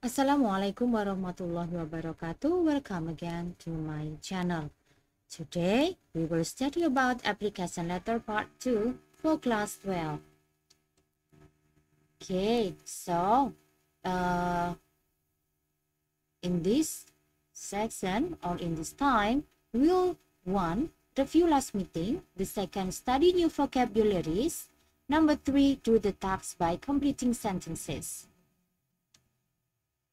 Assalamualaikum warahmatullahi wabarakatuh. Welcome again to my channel. Today we will study about application letter part 2 for class 12. Okay, so in this section or in this time, we'll 1. Review last meeting. The second, study new vocabularies. Number 3, do the tasks by completing sentences.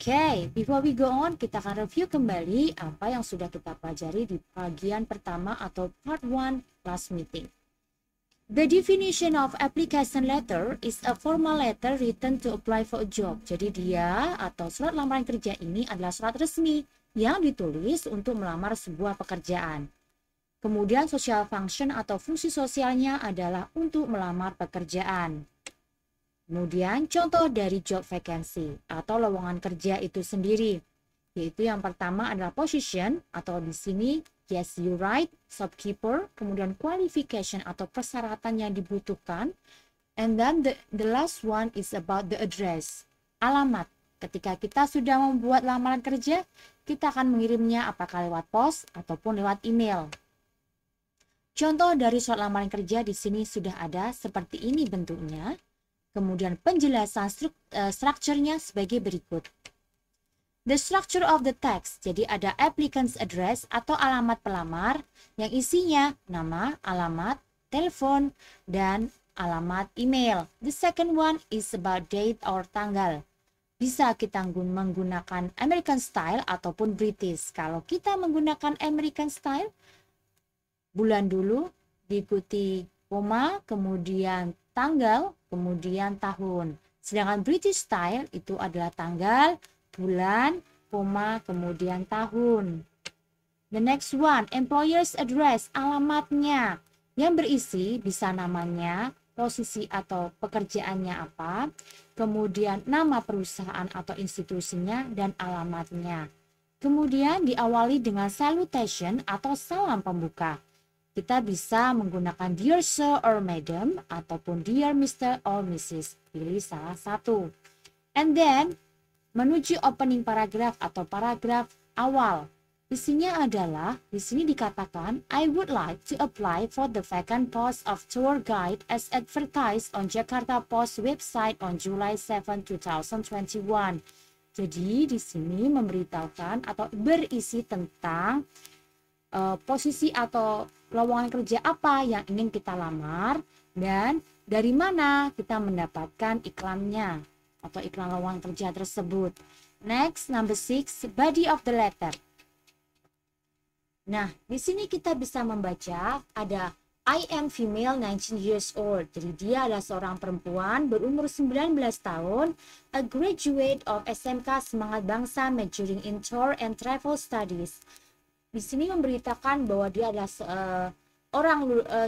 Okay, before we go on, kita akan review kembali apa yang sudah kita pelajari di bagian pertama atau part 1 last meeting. The definition of application letter is a formal letter written to apply for a job. Jadi dia atau surat lamaran kerja ini adalah surat resmi yang ditulis untuk melamar sebuah pekerjaan. Kemudian social function atau fungsi sosialnya adalah untuk melamar pekerjaan. Kemudian contoh dari job vacancy atau lowongan kerja itu sendiri, yaitu yang pertama adalah position atau di sini yes you right, shopkeeper, kemudian qualification atau persyaratan yang dibutuhkan, and then the last one is about the address, alamat. Ketika kita sudah membuat lamaran kerja, kita akan mengirimnya apakah lewat pos ataupun lewat email. Contoh dari surat lamaran kerja di sini sudah ada seperti ini bentuknya. Kemudian penjelasan strukturnya sebagai berikut. The structure of the text, jadi ada applicant's address atau alamat pelamar yang isinya nama, alamat, telepon, dan alamat email. The second one is about date or tanggal. Bisa kita menggunakan American style ataupun British. Kalau kita menggunakan American style, bulan dulu diikuti koma, kemudian tanggal, kemudian tahun. Sedangkan British style itu adalah tanggal, bulan, koma, kemudian tahun. The next one, employer's address, alamatnya. Yang berisi bisa namanya, posisi atau pekerjaannya apa, kemudian nama perusahaan atau institusinya, dan alamatnya. Kemudian diawali dengan salutation atau salam pembuka. Kita bisa menggunakan Dear Sir or Madam ataupun Dear Mr. or Mrs. Pilih salah satu. And then menuju opening paragraph atau paragraf awal. Isinya adalah, di sini dikatakan, I would like to apply for the vacant post of tour guide as advertised on Jakarta Post website on July 7, 2021. Jadi di sini memberitahukan atau berisi tentang posisi atau lowongan kerja apa yang ingin kita lamar dan dari mana kita mendapatkan iklannya atau iklan lowongan kerja tersebut. Next, number 6, body of the letter. Nah, di sini kita bisa membaca ada I am female 19 years old. Jadi dia adalah seorang perempuan berumur 19 tahun, a graduate of SMK Semangat Bangsa majoring in tour and travel studies. Di sini memberitakan bahwa dia adalah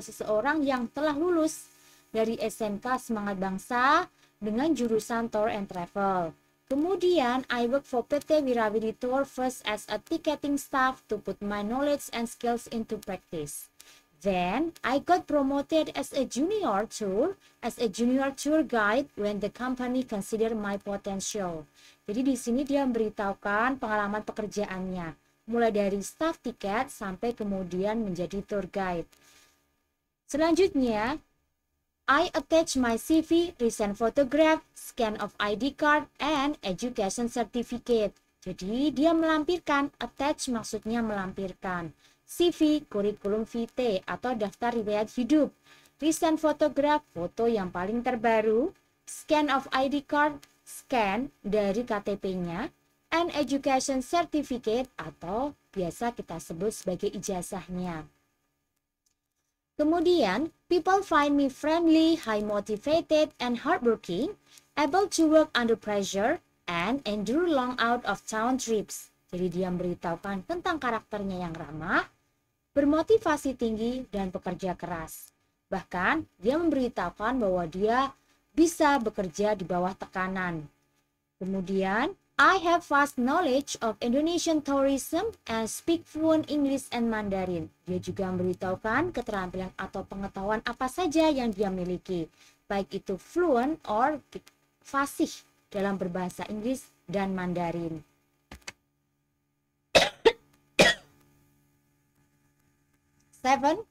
seseorang yang telah lulus dari SMK Semangat Bangsa dengan jurusan Tour and Travel. Kemudian, I work for PT Wirawiri Tour first as a ticketing staff to put my knowledge and skills into practice. Then, I got promoted as a junior tour guide when the company considered my potential. Jadi di sini dia memberitahukan pengalaman pekerjaannya. Mulai dari staff tiket sampai kemudian menjadi tour guide. Selanjutnya, I attach my CV, recent photograph, scan of ID card, and education certificate. Jadi dia melampirkan, attach maksudnya melampirkan. CV, kurikulum vitae atau daftar riwayat hidup. Recent photograph, foto yang paling terbaru. Scan of ID card, scan dari KTP-nya. And education certificate atau biasa kita sebut sebagai ijazahnya. Kemudian, people find me friendly, high motivated, and hardworking, able to work under pressure, and endure long out of town trips. Jadi dia memberitahukan tentang karakternya yang ramah, bermotivasi tinggi, dan pekerja keras. Bahkan, dia memberitahukan bahwa dia bisa bekerja di bawah tekanan. Kemudian, I have vast knowledge of Indonesian tourism and speak fluent English and Mandarin. Dia juga memberitahukan keterampilan atau pengetahuan apa saja yang dia miliki, baik itu fluent or fasih dalam berbahasa Inggris dan Mandarin. Seven,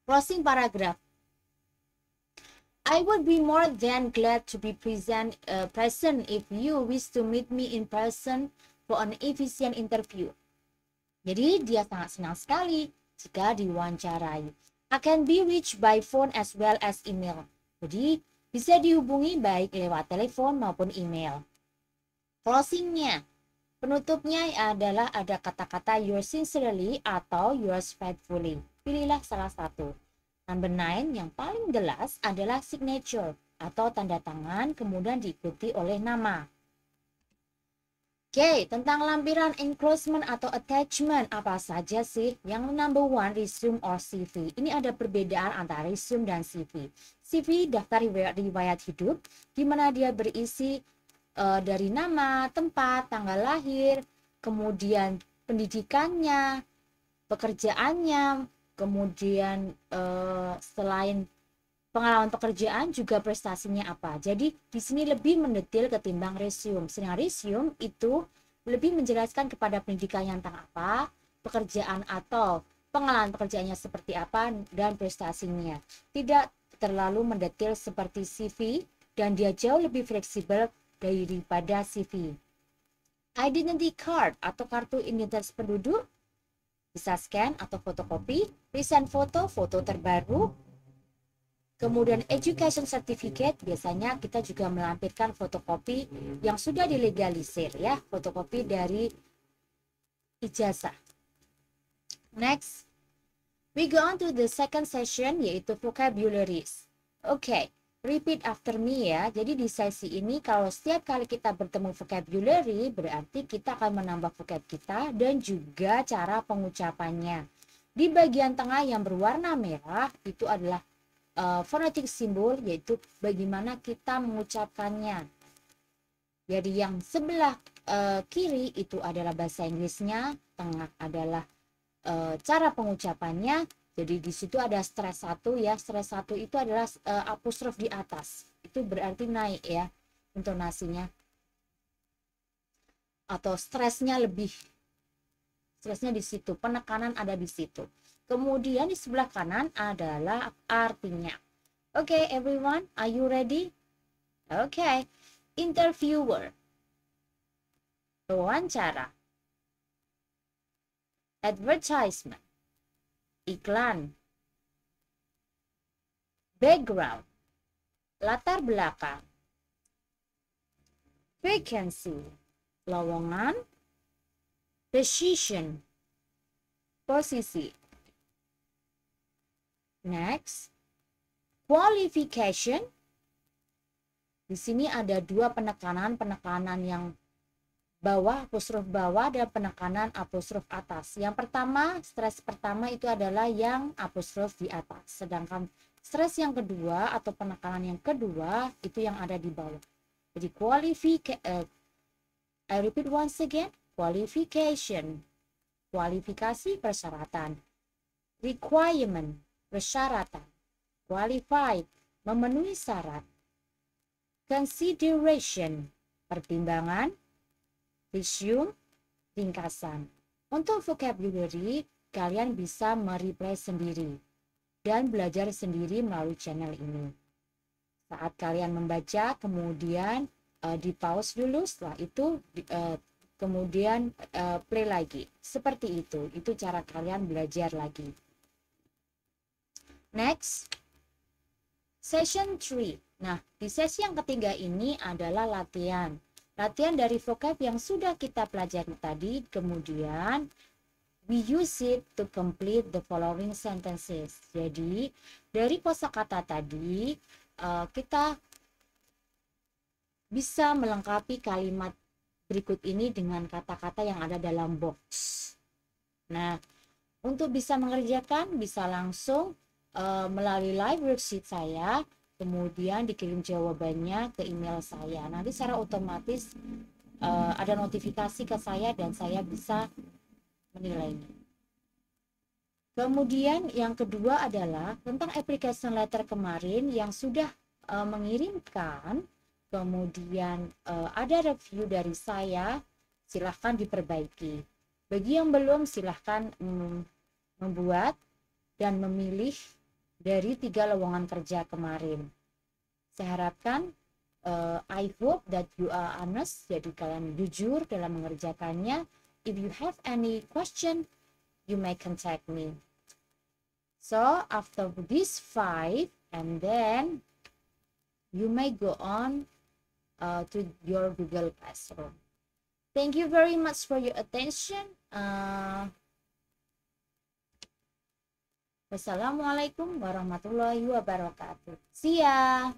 closing paragraph. I would be more than glad to be present if you wish to meet me in person for an efficient interview. Jadi dia sangat senang sekali jika diwawancarai. I can be reached by phone as well as email. Jadi bisa dihubungi baik lewat telepon maupun email. Closingnya, penutupnya adalah ada kata-kata yours sincerely atau yours faithfully. Pilihlah salah satu. Number 9 yang paling jelas adalah signature atau tanda tangan kemudian diikuti oleh nama. Oke, tentang lampiran enclosement atau attachment apa saja sih? Yang number 1 resume or CV. Ini ada perbedaan antara resume dan CV. CV daftar riwayat hidup di mana dia berisi dari nama, tempat, tanggal lahir, kemudian pendidikannya, pekerjaannya, kemudian selain pengalaman pekerjaan juga prestasinya apa. Jadi di sini lebih mendetail ketimbang resume. Sedangkan resume itu lebih menjelaskan kepada pendidikannya tentang apa, pekerjaan atau pengalaman pekerjaannya seperti apa dan prestasinya. Tidak terlalu mendetail seperti CV dan dia jauh lebih fleksibel daripada CV. Identity card atau kartu identitas penduduk bisa scan atau fotokopi, recent foto terbaru. Kemudian education certificate, biasanya kita juga melampirkan fotokopi yang sudah dilegalisir ya, fotokopi dari ijazah. Next, we go on to the second session yaitu vocabularies. Oke, repeat after me ya. Jadi di sesi ini kalau setiap kali kita bertemu vocabulary berarti kita akan menambah vocab kita dan juga cara pengucapannya. Di bagian tengah yang berwarna merah itu adalah phonetic symbol, yaitu bagaimana kita mengucapkannya. Jadi yang sebelah kiri itu adalah bahasa Inggrisnya, tengah adalah cara pengucapannya. Jadi di situ ada stress 1 ya. Stress 1 itu adalah apostrof di atas. Itu berarti naik ya intonasinya. Atau stresnya lebih. Stresnya di situ, penekanan ada di situ. Kemudian di sebelah kanan adalah artinya. Okay, everyone, are you ready? Okay. Interviewer. Wawancara. Advertisement. Iklan. Background. Latar belakang. Vacancy. Lowongan. Position. Posisi. Next, qualification. Di sini ada dua penekanan yang bawah, apostrof bawah, dan penekanan apostrof atas. Yang pertama, stres pertama itu adalah yang apostrof di atas. Sedangkan stres yang kedua atau penekanan yang kedua itu yang ada di bawah. Jadi I repeat once again, qualification. Kualifikasi persyaratan. Requirement. Persyaratan. Qualified, memenuhi syarat. Consideration, pertimbangan. Resume, ringkasan. Untuk vocabulary, kalian bisa mereplay sendiri dan belajar sendiri melalui channel ini. Saat kalian membaca, kemudian di pause dulu, setelah itu kemudian play lagi. Seperti itu cara kalian belajar lagi. Next, session 3. Nah, di sesi yang ketiga ini adalah latihan. Latihan dari vocab yang sudah kita pelajari tadi, kemudian we use it to complete the following sentences. Jadi, dari kosakata tadi, kita bisa melengkapi kalimat berikut ini dengan kata-kata yang ada dalam box. Nah, untuk bisa mengerjakan, bisa langsung melalui live worksheet saya, kemudian dikirim jawabannya ke email saya. Nanti secara otomatis ada notifikasi ke saya dan saya bisa menilainya. Kemudian yang kedua adalah tentang application letter kemarin yang sudah mengirimkan kemudian ada review dari saya, silahkan diperbaiki. Bagi yang belum, silahkan membuat dan memilih dari 3 lowongan kerja kemarin. Saya harapkan, I hope that you are honest, jadi kalian jujur dalam mengerjakannya. If you have any question, you may contact me. So after this 5, and then you may go on to your Google Classroom. Thank you very much for your attention. Wassalamualaikum warahmatullahi wabarakatuh. See ya.